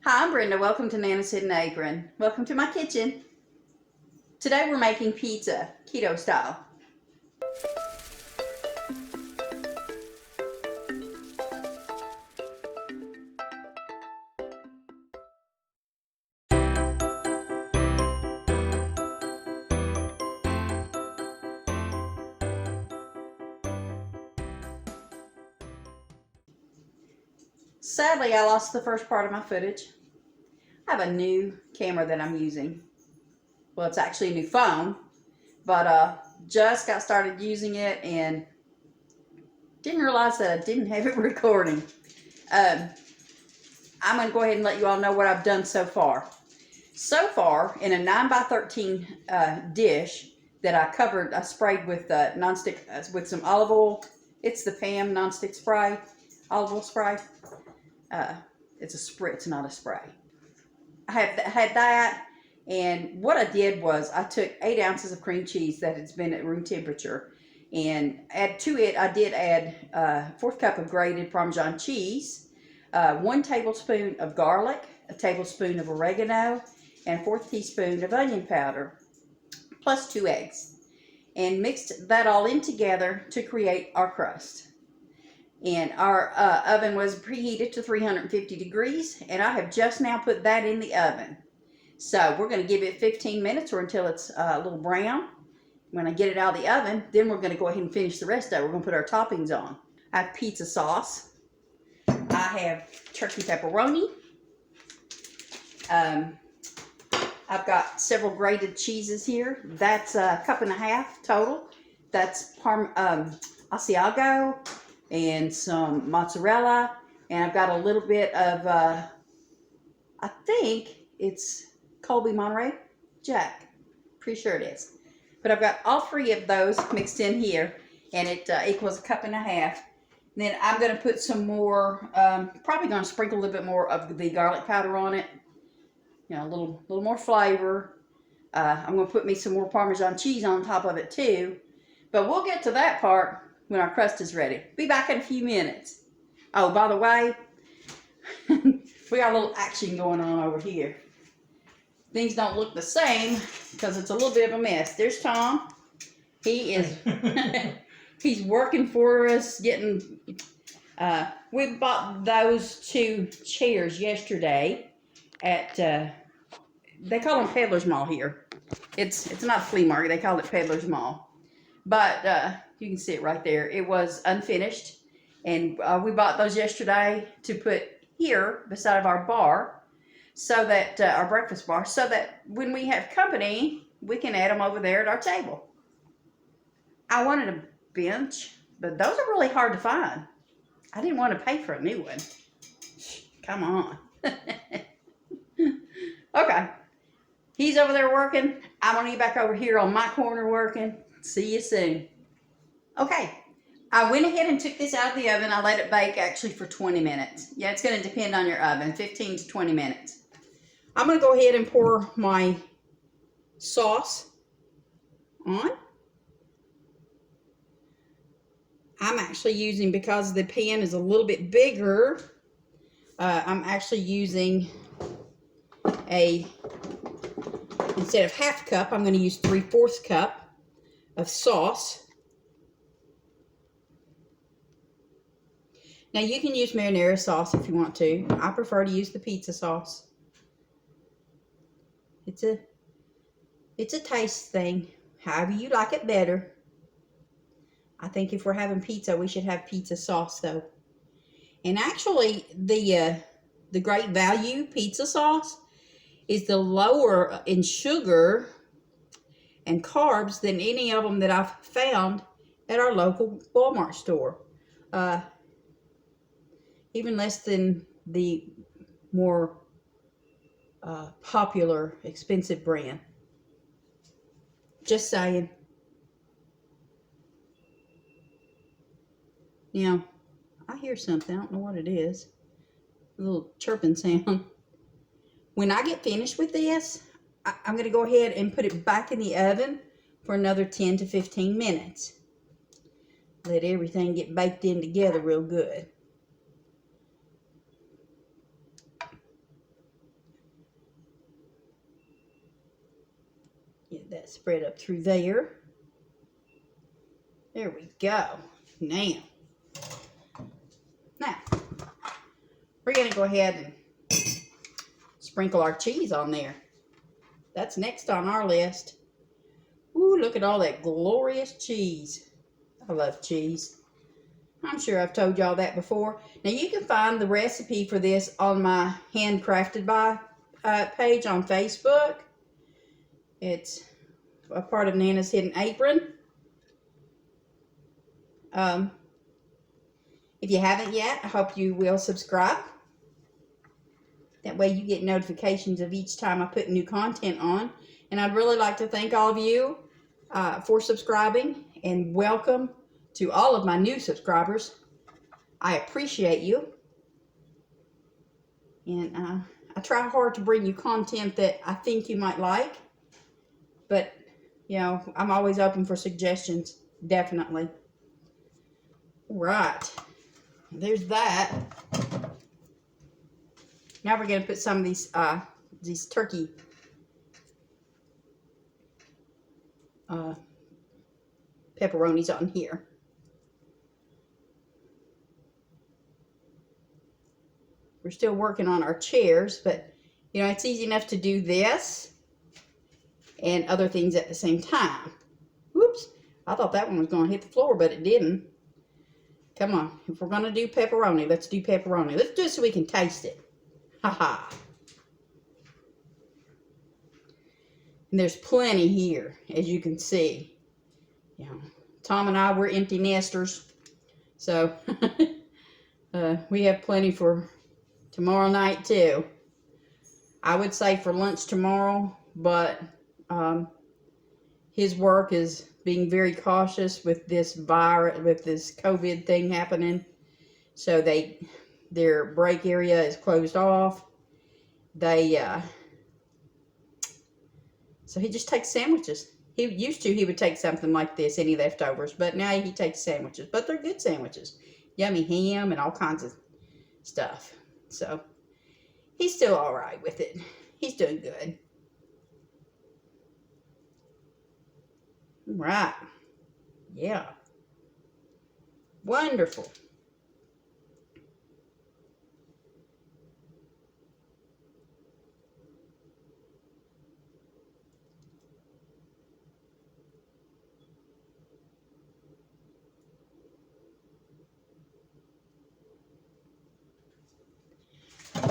Hi, I'm Brenda. Welcome to Nana's Hidden Apron. Welcome to my kitchen. Today we're making pizza, keto style. Sadly, I lost the first part of my footage. I have a new camera that I'm using. Well, it's actually a new phone, but just got started using it and didn't realize that I didn't have it recording. I'm going to go ahead and let you all know what I've done so far. So far, in a 9x13 dish that I sprayed with nonstick, with some olive oil. It's the Pam nonstick spray, olive oil spray. It's a spritz, not a spray. I had that, and what I did was I took 8 ounces of cream cheese that has been at room temperature, and to it I did add a 1/4 cup of grated Parmesan cheese, 1 tablespoon of garlic, a tablespoon of oregano, and a 1/4 teaspoon of onion powder, plus 2 eggs, and mixed that all in together to create our crust. And our oven was preheated to 350 degrees, and I have just now put that in the oven. So we're going to give it 15 minutes or until it's a little brown. When I get it out of the oven, then we're going to go ahead and finish the rest of it. We're going to put our toppings on. I have pizza sauce. I have turkey pepperoni. I've got several grated cheeses here. That's a 1.5 cups total. That's Asiago and some mozzarella, and I've got a little bit of I think it's Colby Monterey Jack, pretty sure it is, but I've got all 3 of those mixed in here, and it equals a 1.5 cups. Then I'm going to put some more, probably going to sprinkle a little bit more of the garlic powder on it, you know, a little more flavor. I'm going to put me some more Parmesan cheese on top of it too, but we'll get to that part when our crust is ready. Be back in a few minutes. Oh, by the way, we got a little action going on over here. Things don't look the same because it's a little bit of a mess. There's Tom. He is, he's working for us, getting, we bought those 2 chairs yesterday at, they call them Peddler's Mall here. It's not a flea market, they call it Peddler's Mall. But you can see it right there. It was unfinished, and we bought those yesterday to put here beside of our bar, so that our breakfast bar, so that when we have company, we can add them over there at our table. I wanted a bench, but those are really hard to find. I didn't want to pay for a new one. Come on. Okay. He's over there working. I'm going to get back over here on my corner working. See you soon. Okay. I went ahead and took this out of the oven. I let it bake actually for 20 minutes. Yeah, it's going to depend on your oven. 15 to 20 minutes. I'm going to go ahead and pour my sauce on. I'm actually using, because the pan is a little bit bigger, I'm actually using instead of 1/2 cup, I'm going to use 3/4 cup of sauce. Now you can use marinara sauce if you want to. I prefer to use the pizza sauce. It's a taste thing. However you like it better. I think if we're having pizza, we should have pizza sauce though. And actually, the Great Value pizza sauce is the lower in sugar and carbs than any of them that I've found at our local Walmart store. Even less than the more popular, expensive brand. Just saying. Now, I hear something. I don't know what it is. A little chirping sound. When I get finished with this, I'm going to go ahead and put it back in the oven for another 10 to 15 minutes. Let everything get baked in together real good. Get that spread up through there. There we go. Now, we're going to go ahead and sprinkle our cheese on there. That's next on our list. Ooh, look at all that glorious cheese. I love cheese. I'm sure I've told y'all that before. Now, you can find the recipe for this on my Handcrafted By page on Facebook. It's a part of Nana's Hidden Apron. If you haven't yet, I hope you will subscribe. That way you get notifications of each time I put new content on. And I'd really like to thank all of you for subscribing, and welcome to all of my new subscribers. I appreciate you. And I try hard to bring you content that I think you might like. But, you know, I'm always open for suggestions, definitely. Right. There's that. Now we're going to put some of these turkey pepperonis on here. We're still working on our chairs, but you know, it's easy enough to do this and other things at the same time. Whoops, I thought that one was going to hit the floor, but it didn't. Come on, if we're going to do pepperoni, let's do pepperoni. Let's do it so we can taste it. Haha. And there's plenty here, as you can see. You know, Tom and I, we're empty nesters, so we have plenty for tomorrow night too. I would say for lunch tomorrow, but his work is being very cautious with this virus, with this COVID thing happening. So their break area is closed off. So he just takes sandwiches. He would take something like this, any leftovers, but now he takes sandwiches. But they're good sandwiches. Yummy ham and all kinds of stuff. So he's still all right with it. He's doing good. Right. Yeah. Wonderful.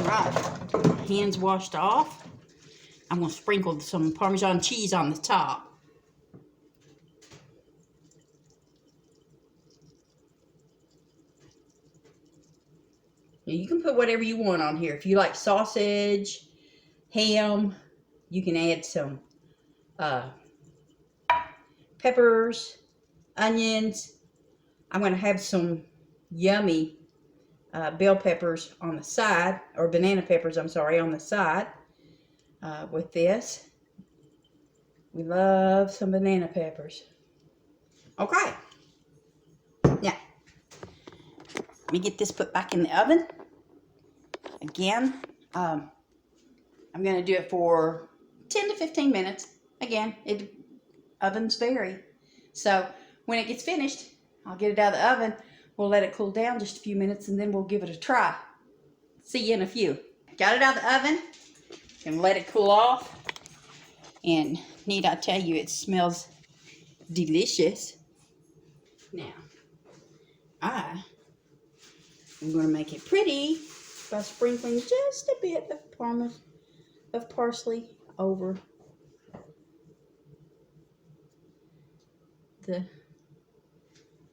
Right, hands washed off. I'm going to sprinkle some Parmesan cheese on the top. Now you can put whatever you want on here. If you like sausage, ham, you can add some peppers, onions. I'm going to have some yummy bell peppers on the side, or banana peppers, I'm sorry, on the side with this. We love some banana peppers. Okay. Now, let me get this put back in the oven. Again, I'm going to do it for 10 to 15 minutes. Again, ovens vary. So when it gets finished, I'll get it out of the oven. We'll let it cool down just a few minutes, and then we'll give it a try. See you in a few. Got it out of the oven and let it cool off. And need I tell you, it smells delicious. Now, I am going to make it pretty by sprinkling just a bit of parsley over the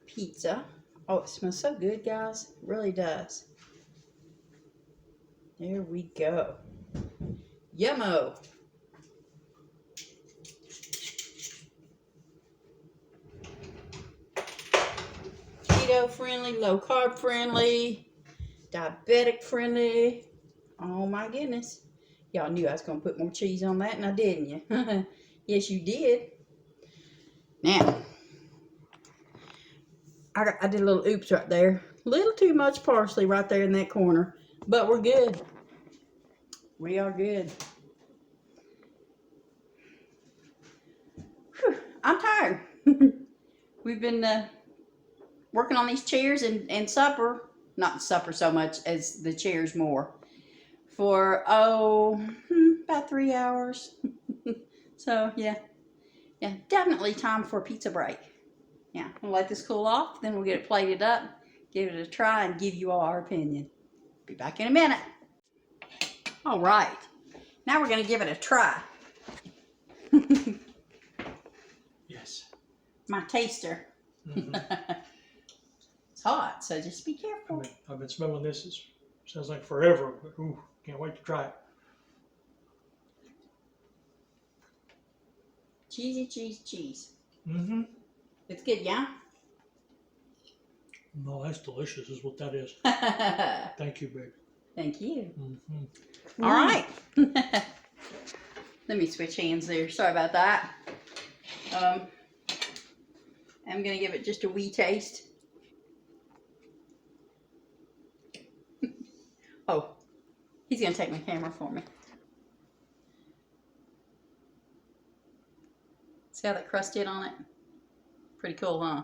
pizza. Oh, it smells so good, guys. It really does. There we go. Yummo. Keto friendly, low carb friendly, diabetic friendly. Oh my goodness. Y'all knew I was going to put more cheese on that, now didn't you? Yes, you did. Now, I did a little oops right there. A little too much parsley right there in that corner. But we're good. We are good. we've been working on these chairs and supper, not supper so much as the chairs more, for about 3 hours. So yeah, definitely time for a pizza break. Yeah, we'll let this cool off, then we'll get it plated up, give it a try, and give you all our opinion. Be back in a minute. All right, now we're gonna give it a try. Yes. My taster. Mm-hmm. It's hot, so just be careful. I've been smelling this. It sounds like forever, but ooh, can't wait to try it. Cheesy cheese. Mm-hmm. It's good, yeah? No, that's delicious is what that is. Thank you, babe. Thank you. Mm-hmm. All right. Let me switch hands there. Sorry about that. I'm going to give it just a wee taste. Oh, he's going to take my camera for me. See how that crust did on it? Pretty cool, huh?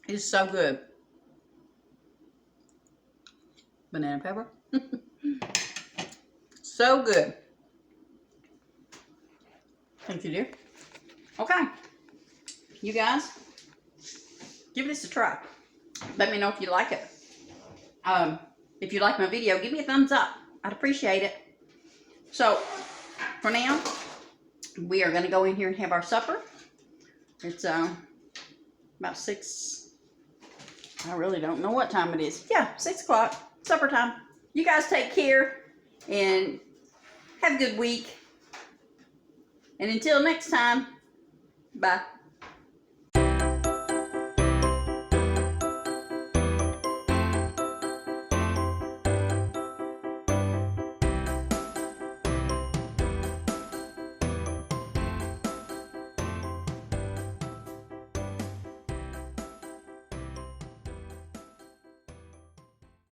It's so good. Banana pepper. So good. Thank you, dear. Okay. You guys, give this a try. Let me know if you like it. If you like my video, give me a thumbs up. I'd appreciate it. So, for now, we are going to go in here and have our supper. It's about 6. I really don't know what time it is. Yeah, 6 o'clock. Supper time. You guys take care and have a good week. And until next time, bye.